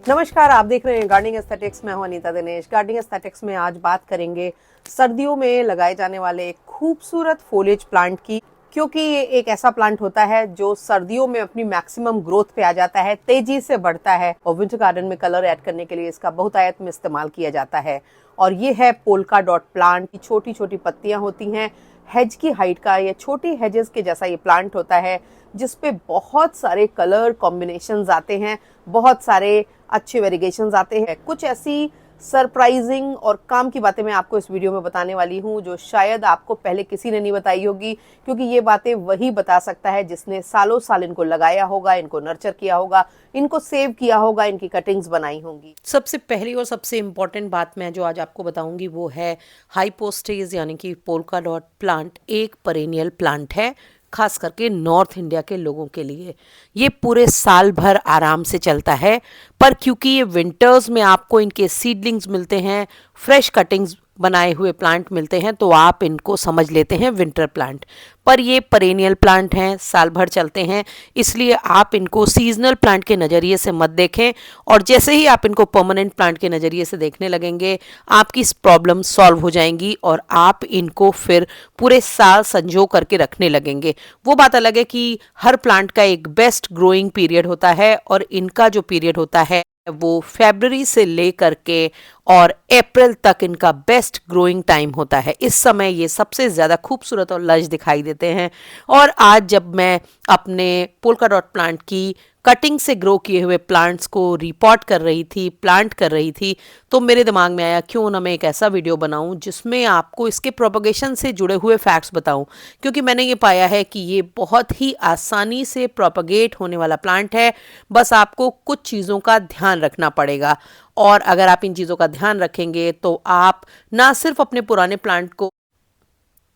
नमस्कार, आप देख रहे हैं गार्डनिंग एस्थेटिक्स। मैं हूं अनीता दिनेश। गार्डनिंग एस्थेटिक्स में आज बात करेंगे सर्दियों में लगाए जाने वाले एक खूबसूरत फोलेज प्लांट की, क्योंकि ये एक ऐसा प्लांट होता है जो सर्दियों में अपनी मैक्सिमम ग्रोथ पे आ जाता है, तेजी से बढ़ता है और विंटर गार्डन में कलर ऐड करने के लिए इसका बहुतायत में इस्तेमाल किया जाता है। और ये है पोल्का डॉट प्लांट की छोटी छोटी पत्तियां होती हैं, हेज की हाइट का, ये छोटी हेजेस के जैसा ये प्लांट होता है जिसपे बहुत सारे कलर कॉम्बिनेशंस आते हैं, बहुत सारे अच्छे वेरिएशंस आते हैं। कुछ ऐसी सरप्राइजिंग और काम की बातें मैं आपको इस वीडियो में बताने वाली हूँ जो शायद आपको पहले किसी ने नहीं बताई होगी, क्योंकि ये बातें वही बता सकता है जिसने सालों साल इनको लगाया होगा, इनको नर्चर किया होगा, इनको सेव किया होगा, इनकी कटिंग्स बनाई होंगी। सबसे पहली और सबसे इम्पॉर्टेंट बात मैं जो आज आपको बताऊंगी वो है हाइपोस्टेज यानी कि पोल्का डॉट प्लांट एक पेरेनियल प्लांट है, खास करके नॉर्थ इंडिया के लोगों के लिए। ये पूरे साल भर आराम से चलता है, पर क्योंकि ये विंटर्स में आपको इनके सीडलिंग्स मिलते हैं, फ्रेश कटिंग्स बनाए हुए प्लांट मिलते हैं, तो आप इनको समझ लेते हैं विंटर प्लांट। पर ये पेरेनियल प्लांट हैं, साल भर चलते हैं, इसलिए आप इनको सीजनल प्लांट के नज़रिए से मत देखें। और जैसे ही आप इनको परमानेंट प्लांट के नज़रिए से देखने लगेंगे, आपकी इस प्रॉब्लम सॉल्व हो जाएंगी और आप इनको फिर पूरे साल संजो करके रखने लगेंगे। वो बात अलग है कि हर प्लांट का एक बेस्ट ग्रोइंग पीरियड होता है, और इनका जो पीरियड होता है वो फरवरी से लेकर के और अप्रैल तक इनका बेस्ट ग्रोइंग टाइम होता है। इस समय ये सबसे ज़्यादा खूबसूरत और लश दिखाई देते हैं। और आज जब मैं अपने पोल्का डॉट प्लांट की कटिंग से ग्रो किए हुए प्लांट्स को रिपोर्ट कर रही थी, प्लांट कर रही थी, तो मेरे दिमाग में आया क्यों ना मैं एक ऐसा वीडियो बनाऊं जिसमें आपको इसके प्रोपगेशन से जुड़े हुए फैक्ट्स बताऊं, क्योंकि मैंने ये पाया है कि ये बहुत ही आसानी से प्रोपगेट होने वाला प्लांट है। बस आपको कुछ चीज़ों का ध्यान रखना पड़ेगा, और अगर आप इन चीज़ों का ध्यान रखेंगे तो आप ना सिर्फ अपने पुराने प्लांट को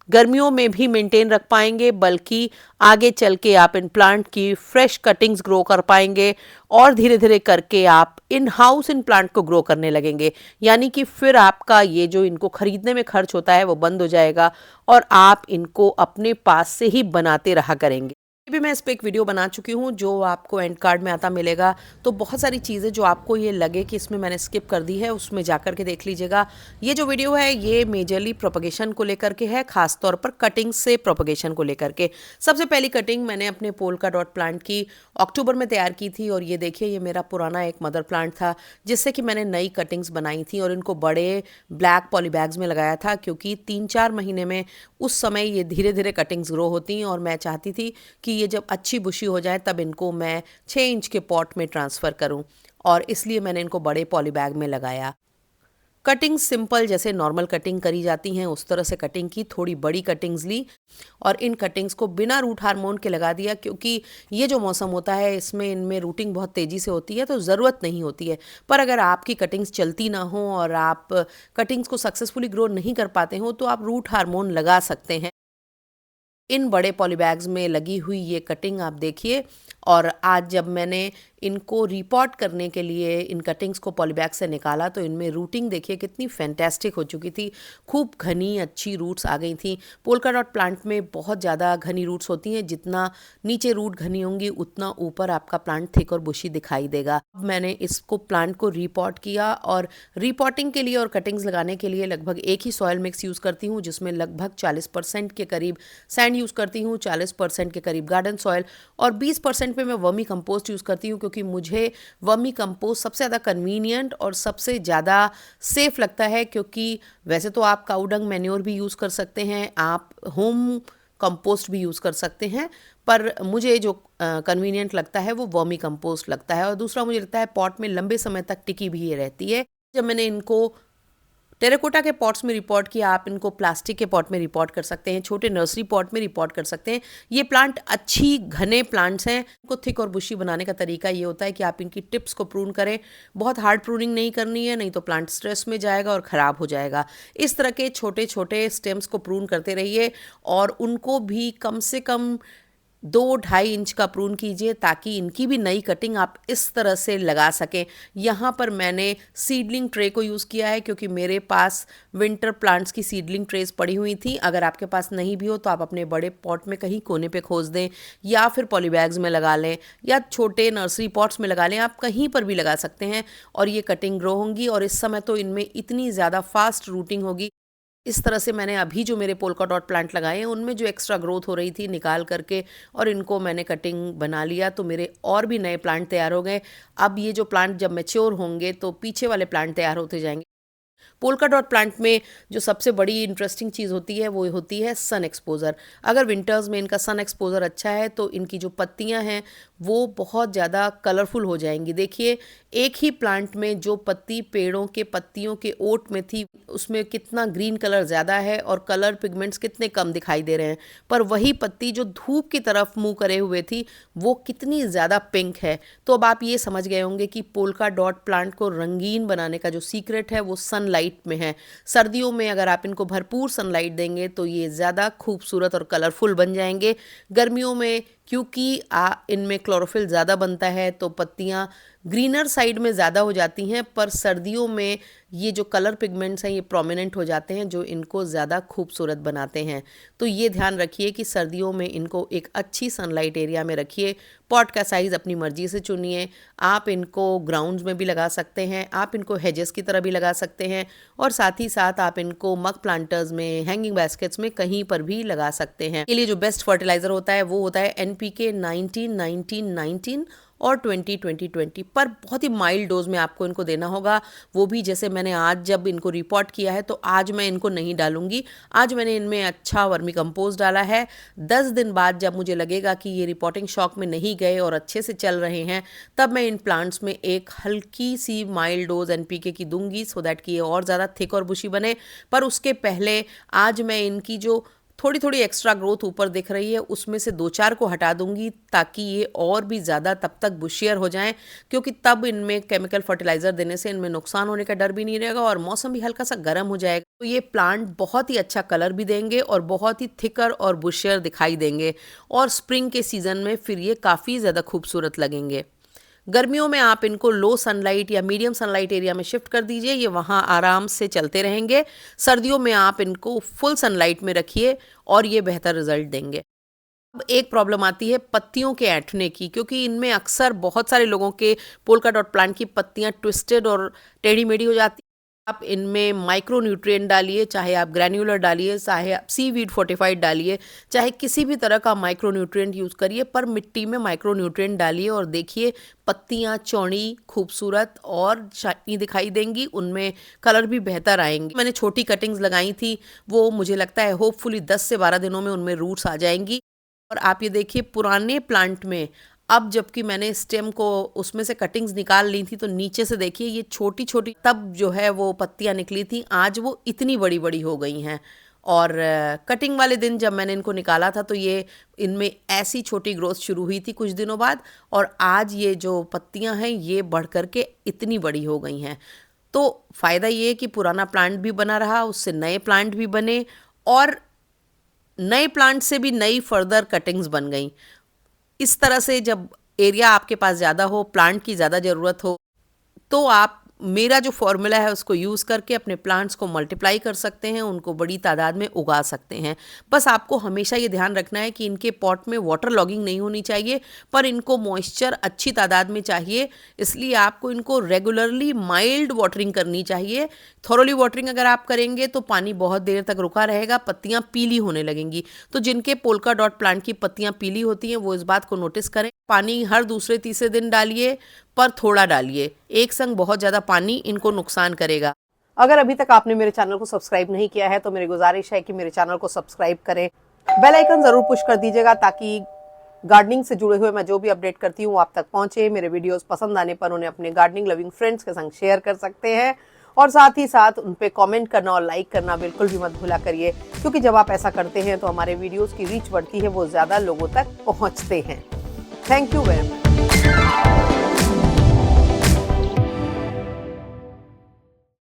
गर्मियों में भी मेंटेन रख पाएंगे, बल्कि आगे चल के आप इन प्लांट की फ्रेश कटिंग्स ग्रो कर पाएंगे, और धीरे धीरे करके आप इन हाउस इन प्लांट को ग्रो करने लगेंगे। यानी कि फिर आपका ये जो इनको खरीदने में खर्च होता है वो बंद हो जाएगा, और आप इनको अपने पास से ही बनाते रहा करेंगे। भी मैं इस पर एक वीडियो बना चुकी हूँ जो आपको एंड कार्ड में आता मिलेगा, तो बहुत सारी चीज़ें जो आपको ये लगे कि इसमें मैंने स्किप कर दी है उसमें जाकर के देख लीजिएगा। ये जो वीडियो है ये मेजरली प्रोपगेशन को लेकर के है, खास तौर पर कटिंग से प्रोपगेशन को लेकर के। सबसे पहली कटिंग मैंने अपने पोल्का डॉट प्लांट की अक्टूबर में तैयार की थी, और ये देखिए ये मेरा पुराना एक मदर प्लांट था जिससे कि मैंने नई कटिंग्स बनाई थी और इनको बड़े ब्लैक पॉली बैग्स में लगाया था, क्योंकि 3-4 महीने में उस समय ये धीरे धीरे कटिंग्स ग्रो होती हैं, और मैं चाहती थी कि ये जब अच्छी बुशी हो जाए तब इनको मैं 6 इंच के पॉट में ट्रांसफ़र करूं, और इसलिए मैंने इनको बड़े पॉली बैग में लगाया। कटिंग सिंपल जैसे नॉर्मल कटिंग करी जाती हैं उस तरह से कटिंग की, थोड़ी बड़ी कटिंग्स ली और इन कटिंग्स को बिना रूट हार्मोन के लगा दिया, क्योंकि ये जो मौसम होता है इसमें इनमें रूटिंग बहुत तेज़ी से होती है, तो ज़रूरत नहीं होती है। पर अगर आपकी कटिंग्स चलती ना हो और आप कटिंग्स को सक्सेसफुली ग्रो नहीं कर पाते हो, तो आप रूट हार्मोन लगा सकते हैं। इन बड़े पॉलीबैग्स में लगी हुई ये कटिंग आप देखिए, और आज जब मैंने इनको रिपोर्ट करने के लिए इन कटिंग्स को पॉलीबैग से निकाला तो इनमें रूटिंग देखिए कितनी फैंटेस्टिक हो चुकी थी। खूब घनी अच्छी रूट्स आ गई थी। पोल्का डॉट प्लांट में बहुत ज़्यादा घनी रूट्स होती हैं, जितना नीचे रूट घनी होंगी उतना ऊपर आपका प्लांट थिक और बुशी दिखाई देगा। अब मैंने इसको प्लांट को रिपोर्ट किया, और रिपोर्टिंग के लिए और कटिंग्स लगाने के लिए लगभग एक ही सॉयल मिक्स यूज़ करती हूँ, जिसमें लगभग 40% के करीब सैंड यूज़ करती हूँ, 40% के करीब गार्डन सॉयल, और 20% पे मैं वर्मी कंपोस्ट यूज़ करती हूँ, क्योंकि मुझे वर्मी कंपोस्ट सबसे ज़्यादा कन्वीनियंट और सबसे ज़्यादा सेफ़ लगता है। क्योंकि वैसे तो आप काऊ डंग मैन्योर भी यूज़ कर सकते हैं, आप होम कंपोस्ट भी यूज़ कर सकते हैं, पर मुझे जो कन्वीनियंट लगता है वो वर्मी कंपोस्ट लगता है। और दूसरा मुझे लगता है पॉट में लंबे समय तक टिकी भी ये रहती है। जब मैंने इनको टेराकोटा के पॉट्स में रिपोर्ट किया, आप इनको प्लास्टिक के पॉट में रिपोर्ट कर सकते हैं, छोटे नर्सरी पॉट में रिपोर्ट कर सकते हैं। ये प्लांट अच्छी घने प्लांट्स हैं। इनको थिक और बुशी बनाने का तरीका ये होता है कि आप इनकी टिप्स को प्रून करें। बहुत हार्ड प्रूनिंग नहीं करनी है, नहीं तो प्लांट स्ट्रेस में जाएगा और ख़राब हो जाएगा। इस तरह के छोटे छोटे स्टेम्स को प्रून करते रहिए, और उनको भी कम से कम 2-2.5 इंच का प्रून कीजिए ताकि इनकी भी नई कटिंग आप इस तरह से लगा सकें। यहाँ पर मैंने सीडलिंग ट्रे को यूज़ किया है क्योंकि मेरे पास विंटर प्लांट्स की सीडलिंग ट्रेस पड़ी हुई थी। अगर आपके पास नहीं भी हो तो आप अपने बड़े पॉट में कहीं कोने पे खोज दें या फिर पॉलीबैग्स में लगा लें या छोटे नर्सरी पॉट्स में लगा लें, आप कहीं पर भी लगा सकते हैं और ये कटिंग ग्रो होंगी। और इस समय तो इनमें इतनी ज़्यादा फास्ट रूटिंग होगी। इस तरह से मैंने अभी जो मेरे पोल्का डॉट प्लांट लगाए हैं उनमें जो एक्स्ट्रा ग्रोथ हो रही थी निकाल करके और इनको मैंने कटिंग बना लिया, तो मेरे और भी नए प्लांट तैयार हो गए। अब ये जो प्लांट जब मैच्योर होंगे तो पीछे वाले प्लांट तैयार होते जाएंगे। पोल्का डॉट प्लांट में जो सबसे बड़ी इंटरेस्टिंग चीज़ होती है वो होती है सन एक्सपोजर। अगर विंटर्स में इनका सन एक्सपोजर अच्छा है तो इनकी जो पत्तियां हैं वो बहुत ज़्यादा कलरफुल हो जाएंगी। देखिए, एक ही प्लांट में जो पत्ती पेड़ों के पत्तियों के ओट में थी उसमें कितना ग्रीन कलर ज़्यादा है और कलर पिगमेंट्स कितने कम दिखाई दे रहे हैं, पर वही पत्ती जो धूप की तरफ मुंह करे हुए थी वो कितनी ज़्यादा पिंक है। तो अब आप ये समझ गए होंगे कि पोल्का डॉट प्लांट को रंगीन बनाने का जो सीक्रेट है वो सनलाइट में है। सर्दियों में अगर आप इनको भरपूर सनलाइट देंगे तो ये ज़्यादा खूबसूरत और कलरफुल बन जाएंगे। गर्मियों में क्योंकि इनमें क्लोरोफिल ज़्यादा बनता है तो पत्तियाँ ग्रीनर साइड में ज़्यादा हो जाती हैं, पर सर्दियों में ये जो कलर पिगमेंट्स हैं ये प्रोमिनेंट हो जाते हैं जो इनको ज़्यादा खूबसूरत बनाते हैं। तो ये ध्यान रखिए कि सर्दियों में इनको एक अच्छी सनलाइट एरिया में रखिए। पॉट का साइज़ अपनी मर्जी से चुनिए। आप इनको ग्राउंड्स में भी लगा सकते हैं, आप इनको हेजेस की तरह भी लगा सकते हैं और साथ ही साथ आप इनको मग प्लांटर्स में, हैंगिंग बास्केट्स में कहीं पर भी लगा सकते हैं। इसके लिए जो बेस्ट फर्टिलाइज़र होता है वो होता है NPK 19-19-19 और 20-20-20, पर बहुत ही माइल्ड डोज में आपको इनको देना होगा। वो भी जैसे मैंने आज जब इनको रिपोर्ट किया है तो आज मैं इनको नहीं डालूंगी। आज मैंने इनमें अच्छा वर्मी कंपोस्ट डाला है। 10 दिन बाद जब मुझे लगेगा कि ये रिपोर्टिंग शॉक में नहीं गए और अच्छे से चल रहे हैं तब मैं इन प्लांट्स में एक हल्की सी माइल्ड डोज NPK की दूंगी सो दैट कि ये और ज़्यादा थिक और बुशी बने। पर उसके पहले आज मैं इनकी जो थोड़ी थोड़ी एक्स्ट्रा ग्रोथ ऊपर दिख रही है उसमें से 2-4 को हटा दूंगी ताकि ये और भी ज़्यादा तब तक बुशियर हो जाएं, क्योंकि तब इनमें केमिकल फर्टिलाइज़र देने से इनमें नुकसान होने का डर भी नहीं रहेगा और मौसम भी हल्का सा गर्म हो जाएगा। तो ये प्लांट बहुत ही अच्छा कलर भी देंगे और बहुत ही थिकर और बुशियर दिखाई देंगे और स्प्रिंग के सीज़न में फिर ये काफ़ी ज़्यादा खूबसूरत लगेंगे। गर्मियों में आप इनको लो सनलाइट या मीडियम सनलाइट एरिया में शिफ्ट कर दीजिए, ये वहाँ आराम से चलते रहेंगे। सर्दियों में आप इनको फुल सनलाइट में रखिए और ये बेहतर रिजल्ट देंगे। अब एक प्रॉब्लम आती है पत्तियों के ऐंठने की, क्योंकि इनमें अक्सर बहुत सारे लोगों के पोल्का डॉट प्लांट की पत्तियाँ ट्विस्टेड और टेढ़ी मेढ़ी हो जाती हैं। आप इनमें माइक्रो न्यूट्रिएंट डालिए, चाहे आप ग्रैन्युलर डालिए, चाहे आप सीवीड फोर्टिफाइड डालिए, चाहे किसी भी तरह का माइक्रो न्यूट्रिएंट यूज़ करिए, पर मिट्टी में माइक्रो न्यूट्रिएंट डालिए और देखिए पत्तियाँ चौड़ी, खूबसूरत और शाइनी दिखाई देंगी, उनमें कलर भी बेहतर आएंगे। मैंने छोटी कटिंग्स लगाई थी, वो मुझे लगता है होपफुली 10 से 12 दिनों में उनमें रूट्स आ जाएंगी। और आप ये देखिए पुराने प्लांट में अब जबकि मैंने स्टेम को उसमें से कटिंग्स निकाल ली थी तो नीचे से देखिए ये छोटी छोटी तब जो है वो पत्तियां निकली थी, आज वो इतनी बड़ी बड़ी हो गई हैं। और कटिंग वाले दिन जब मैंने इनको निकाला था तो ये इनमें ऐसी छोटी ग्रोथ शुरू हुई थी कुछ दिनों बाद, और आज ये जो पत्तियां हैं ये बढ़ कर के इतनी बड़ी हो गई हैं। तो फ़ायदा ये है कि पुराना प्लांट भी बना रहा, उससे नए प्लांट भी बने और नए प्लांट से भी नई फर्दर कटिंग्स बन गई। इस तरह से जब एरिया आपके पास ज़्यादा हो, प्लांट की ज़्यादा ज़रूरत हो, तो आप मेरा जो फॉर्मूला है उसको यूज़ करके अपने प्लांट्स को मल्टीप्लाई कर सकते हैं, उनको बड़ी तादाद में उगा सकते हैं। बस आपको हमेशा ये ध्यान रखना है कि इनके पॉट में वाटर लॉगिंग नहीं होनी चाहिए, पर इनको मॉइस्चर अच्छी तादाद में चाहिए, इसलिए आपको इनको रेगुलरली माइल्ड वाटरिंग करनी चाहिए। थॉरोली वाटरिंग अगर आप करेंगे तो पानी बहुत देर तक रुका रहेगा, पत्तियाँ पीली होने लगेंगी। तो जिनके पोल्का डॉट प्लांट की पत्तियाँ पीली होती हैं वो इस बात को नोटिस करें। पानी हर दूसरे तीसरे दिन डालिए, पर थोड़ा डालिए, एक संग बहुत ज़्यादा पानी इनको नुकसान करेगा। अगर अभी तक आपने मेरे चैनल को सब्सक्राइब नहीं किया है तो मेरी गुजारिश है कि मेरे चैनल को सब्सक्राइब करें, बेल आइकन ज़रूर पुश कर दीजिएगा ताकि गार्डनिंग से जुड़े हुए मैं जो भी अपडेट करती हूँ आप तक पहुँचे। मेरे वीडियोस पसंद आने पर उन्हें अपने गार्डनिंग लविंग फ्रेंड्स के संग शेयर कर सकते हैं और साथ ही साथ उन पे कमेंट करना और लाइक करना बिल्कुल भी मत भूला करिए, क्योंकि जब आप ऐसा करते हैं तो हमारे वीडियोस की रीच बढ़ती है, वो ज़्यादा लोगों तक पहुँचते हैं। Thank you very much.